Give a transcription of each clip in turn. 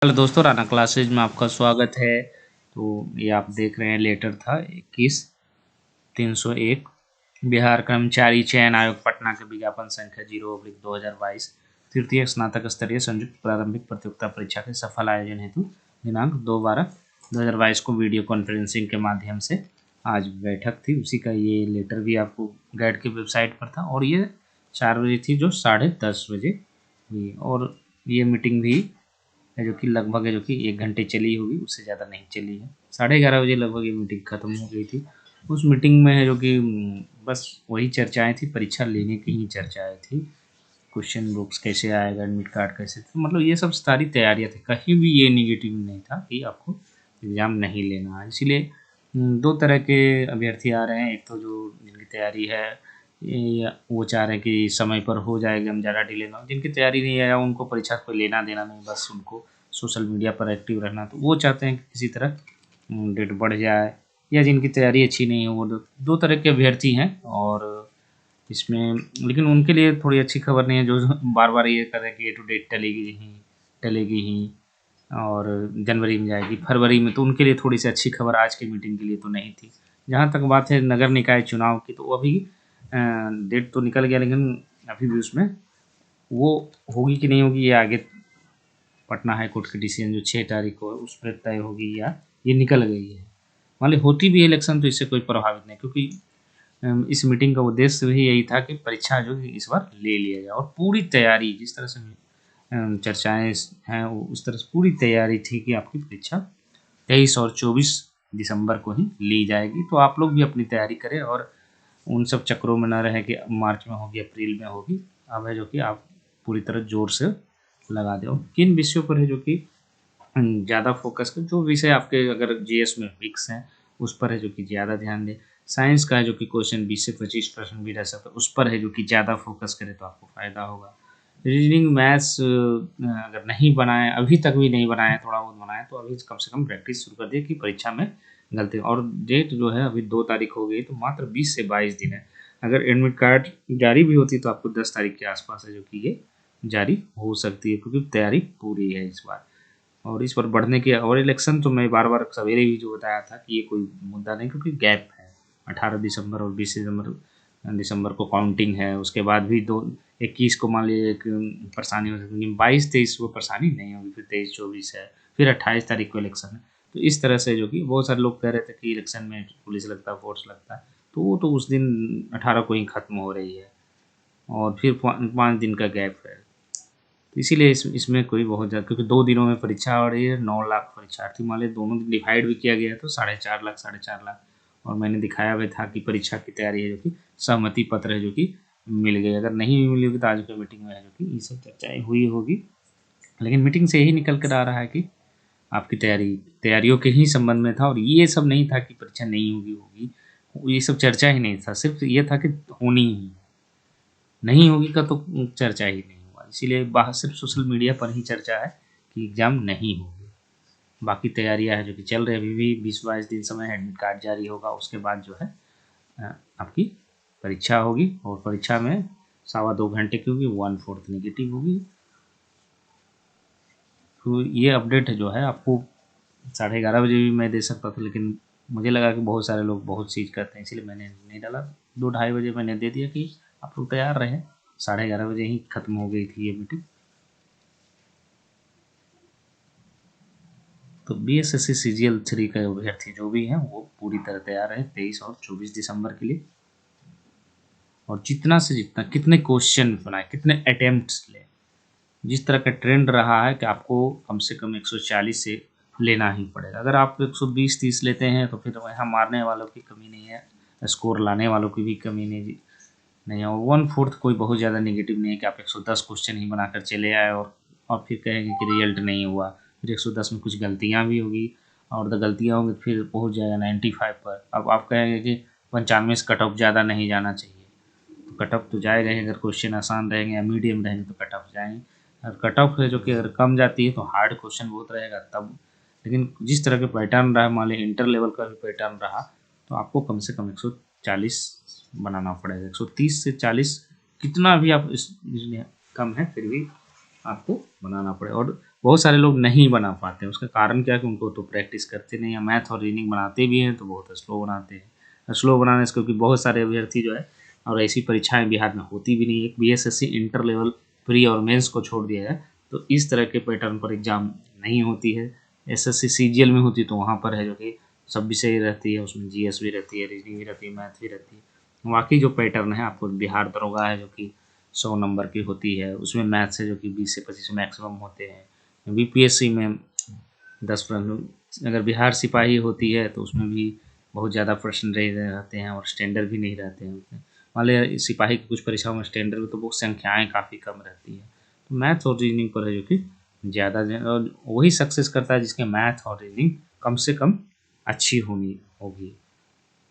Hello दोस्तों, Rana classes में आपका स्वागत है। तो ये आप देख रहे हैं लेटर था 21/301 बिहार कर्मचारी चयन आयोग पटना के विज्ञापन संख्या 0/2022 तृतीय स्नातक स्तरीय संयुक्त प्रारंभिक प्रतियोगिता परीक्षा के सफल आयोजन हेतु दिनांक 2/12/2022 को वीडियो कॉन्फ्रेंसिंग के माध्यम से आज बैठक थी। उसी का ये लेटर भी आपको गाइड की वेबसाइट पर था और ये 4 बजे थी जो 10:30 बजे हुई। और ये मीटिंग भी है जो कि लगभग है जो कि 1 घंटे चली होगी, उससे ज़्यादा नहीं चली है। 11:30 बजे लगभग ये मीटिंग ख़त्म हो गई थी। उस मीटिंग में है जो कि बस वही चर्चाएँ थी, परीक्षा लेने की ही चर्चाएँ थी। क्वेश्चन बुक्स कैसे आएगा, एडमिट कार्ड कैसे, तो मतलब ये सब सारी तैयारियाँ थी। कहीं भी ये नेगेटिव नहीं था कि आपको एग्ज़ाम नहीं लेना है। इसीलिए 2 तरह के अभ्यर्थी आ रहे हैं। एक तो जो जिनकी तैयारी है वो चाह रहे हैं कि समय पर हो जाए एग्ज़ाम, ज़्यादा डिले ना हो। जिनकी तैयारी नहीं है या उनको परीक्षा कोई लेना देना नहीं, बस उनको सोशल मीडिया पर एक्टिव रहना, तो वो चाहते हैं कि किसी तरह डेट बढ़ जाए। या जिनकी तैयारी अच्छी नहीं है, वो 2 तरह के अभ्यर्थी हैं। और इसमें लेकिन उनके लिए थोड़ी अच्छी खबर नहीं है जो बार बार ये कर रहे हैं कि ये तो डेट टलेगी ही और जनवरी में जाएगी, फरवरी में। तो उनके लिए थोड़ी सी अच्छी खबर आज की मीटिंग के लिए तो नहीं थी। जहाँ तक बात है नगर निकाय चुनाव की, तो वो अभी डेट तो निकल गया, लेकिन अभी भी उसमें वो होगी कि नहीं होगी ये आगे पटना हाई कोर्ट की डिसीजन जो 6 तारीख को है उस पर तय होगी, या ये निकल गई है। मान ली होती भी इलेक्शन तो इससे कोई प्रभावित नहीं, क्योंकि इस मीटिंग का उद्देश्य भी यही था कि परीक्षा जो है इस बार ले लिया जाए। और पूरी तैयारी जिस तरह से चर्चाएँ हैं उस तरह से पूरी तैयारी थी कि आपकी परीक्षा 23 और 24 दिसंबर को ही ली जाएगी। तो आप लोग भी अपनी तैयारी करें और उन सब चक्रों में ना रहें कि मार्च में होगी, अप्रैल में होगी। अब है जो कि आप पूरी तरह ज़ोर से लगा दें। और किन विषयों पर है जो कि ज़्यादा फोकस करें, जो विषय आपके अगर जीएस में फिक्स हैं उस पर है जो कि ज़्यादा ध्यान दें। साइंस का है जो कि क्वेश्चन 20 से 25 प्रश्न भी रह सकता है, उस पर है जो कि ज़्यादा फोकस करें तो आपको फ़ायदा होगा। रीजनिंग मैथ्स अगर नहीं बनाए, अभी तक भी नहीं बनाए, थोड़ा बहुत बनाए, तो अभी कम से कम प्रैक्टिस शुरू कर दिए कि परीक्षा में गलती। और डेट जो है अभी 2 तारीख हो गई, तो मात्र 20 से 22 दिन है। अगर एडमिट कार्ड जारी भी होती तो आपको 10 तारीख के आसपास है जो कि ये जारी हो सकती है, क्योंकि तैयारी पूरी है इस बार। और इस पर बढ़ने की और इलेक्शन तो मैं बार बार सवेरे भी जो बताया था कि ये कोई मुद्दा नहीं, क्योंकि गैप है 18 दिसंबर और 20 दिसंबर को काउंटिंग है। उसके बाद भी 21 को मान लीजिए एक परेशानी हो सकती है, 22-23 को परेशानी नहीं होगी, फिर 23-24 है, फिर 28 तारीख को इलेक्शन है। तो इस तरह से जो कि बहुत सारे लोग कह रहे थे कि इलेक्शन में पुलिस लगता है, फोर्स लगता है, तो वो तो उस दिन 18 को ही ख़त्म हो रही है और फिर 5 दिन का गैप है। तो इसीलिए इसमें कोई बहुत ज़्यादा, क्योंकि 2 दिनों में परीक्षा हो रही है, 9 लाख परीक्षार्थी मान लीजिए, दोनों डिवाइड भी किया गया है तो 4.5 लाख। और मैंने दिखाया भी था कि परीक्षा की तैयारी है जो कि सहमति पत्र है जो कि मिल गई। अगर नहीं भी मिली होगी तो आज की मीटिंग में है जो कि ये सब चर्चाएँ हुई होगी। लेकिन मीटिंग से यही निकल कर आ रहा है कि आपकी तैयारियों के ही संबंध में था, और ये सब नहीं था कि परीक्षा नहीं होगी, ये सब चर्चा ही नहीं था। सिर्फ ये था कि होनी ही नहीं होगी का तो चर्चा ही नहीं हुआ। इसीलिए बाहर सिर्फ सोशल मीडिया पर ही चर्चा है कि एग्ज़ाम नहीं होगी। बाकी तैयारियां है जो कि चल रही है। अभी भी 20-22 दिन समय है, एडमिट कार्ड जारी होगा, उसके बाद जो है आपकी परीक्षा होगी। और परीक्षा में 2.25 घंटे की होगी, 1/4 नेगेटिव होगी। तो ये अपडेट जो है आपको 11:30 बजे भी मैं दे सकता था, लेकिन मुझे लगा कि बहुत सारे लोग बहुत चीज़ करते हैं, इसलिए मैंने नहीं डाला। 2-2:30 बजे मैंने दे दिया कि आप लोग तैयार रहें। 11:30 बजे ही ख़त्म हो गई थी ये मीटिंग। तो BSSC CGL 3 के अभ्यर्थी जो भी हैं वो पूरी तरह तैयार है 23 और 24 दिसंबर के लिए। और जितना से जितना कितने क्वेश्चन बनाए, कितने अटेम्प्ट्स लें, जिस तरह का ट्रेंड रहा है कि आपको कम से कम 140 से लेना ही पड़ेगा। अगर आप 120-30 लेते हैं तो फिर यहाँ मारने वालों की कमी नहीं है, स्कोर लाने वालों की भी कमी नहीं है। और 1/4 कोई बहुत ज़्यादा नेगेटिव नहीं है कि आप 110 क्वेश्चन ही बनाकर चले आए और फिर कहेंगे कि रिजल्ट नहीं हुआ। फिर 110 में कुछ गलतियाँ भी होगी, और तो गलतियाँ होंगी फिर पहुँच जाएगा 95 पर। अब आप कहेंगे कि 95 से कट ऑफ ज़्यादा नहीं जाना चाहिए, तो कट ऑफ तो जाएगा ही। अगर क्वेश्चन आसान रहेंगे या मीडियम रहेंगे तो कट ऑफ जाएंगे। और कट ऑफ है जो कि अगर कम जाती है तो हार्ड क्वेश्चन बहुत रहेगा तब। लेकिन जिस तरह के पैटर्न रहा, मान लीजिए इंटर लेवल का भी पैटर्न रहा, तो आपको कम से कम 140 बनाना पड़ेगा। 130 से 40 कितना भी आप इसमें कम है फिर भी आपको बनाना पड़ेगा। और बहुत सारे लोग नहीं बना पाते हैं। उसका कारण क्या है कि उनको तो प्रैक्टिस करते नहीं है। मैथ और रीजनिंग बनाते भी हैं तो बहुत स्लो बनाते हैं। स्लो बनाने से क्योंकि बहुत सारे अभ्यर्थी जो है, और ऐसी परीक्षाएं बिहार में होती भी नहीं है। बीएसएससी इंटर लेवल प्री और मेंस को छोड़ दिया है तो इस तरह के पैटर्न पर एग्जाम नहीं होती है। एसएससी सीजीएल में होती तो वहाँ पर है जो कि सब विषय रहती है, उसमें जीएस भी रहती है, रीजनिंग भी रहती है, मैथ भी रहती है। बाकी जो पैटर्न है आपको बिहार दरोगा है जो कि 100 नंबर की होती है, उसमें मैथ्स है जो कि 20 से 25 मैक्सिमम होते हैं। बीपीएससी में 10 प्रश्न, अगर बिहार सिपाही होती है तो उसमें भी बहुत ज़्यादा प्रश्न रहते हैं और स्टैंडर्ड भी नहीं रहते हैं उसमें। मान लिया सिपाही की कुछ परीक्षाओं में स्टैंडर्ड में तो वो संख्याएँ काफ़ी कम रहती हैं। तो मैथ्स और रीजनिंग पर है जो कि ज़्यादा और वही सक्सेस करता है जिसके मैथ और रीजनिंग कम से कम अच्छी होनी होगी।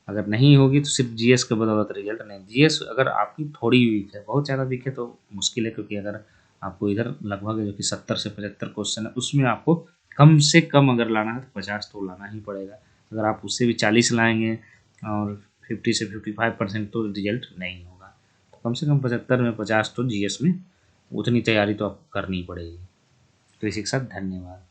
अगर नहीं होगी तो सिर्फ जीएस के बदौलत रिजल्ट नहीं। जीएस अगर आपकी थोड़ी वीक है, बहुत ज़्यादा वीक है तो मुश्किल है, क्योंकि अगर आपको इधर लगभग जो कि 70 से 75 क्वेश्चन है उसमें आपको कम से कम अगर लाना है तो 50 तो लाना ही पड़ेगा। अगर आप उससे भी 40 लाएंगे और 50 से 55% तो रिजल्ट नहीं होगा। तो कम से कम 75 में 50 तो जीएस में उतनी तैयारी तो आपको करनी पड़ेगी। तो इसी के साथ धन्यवाद।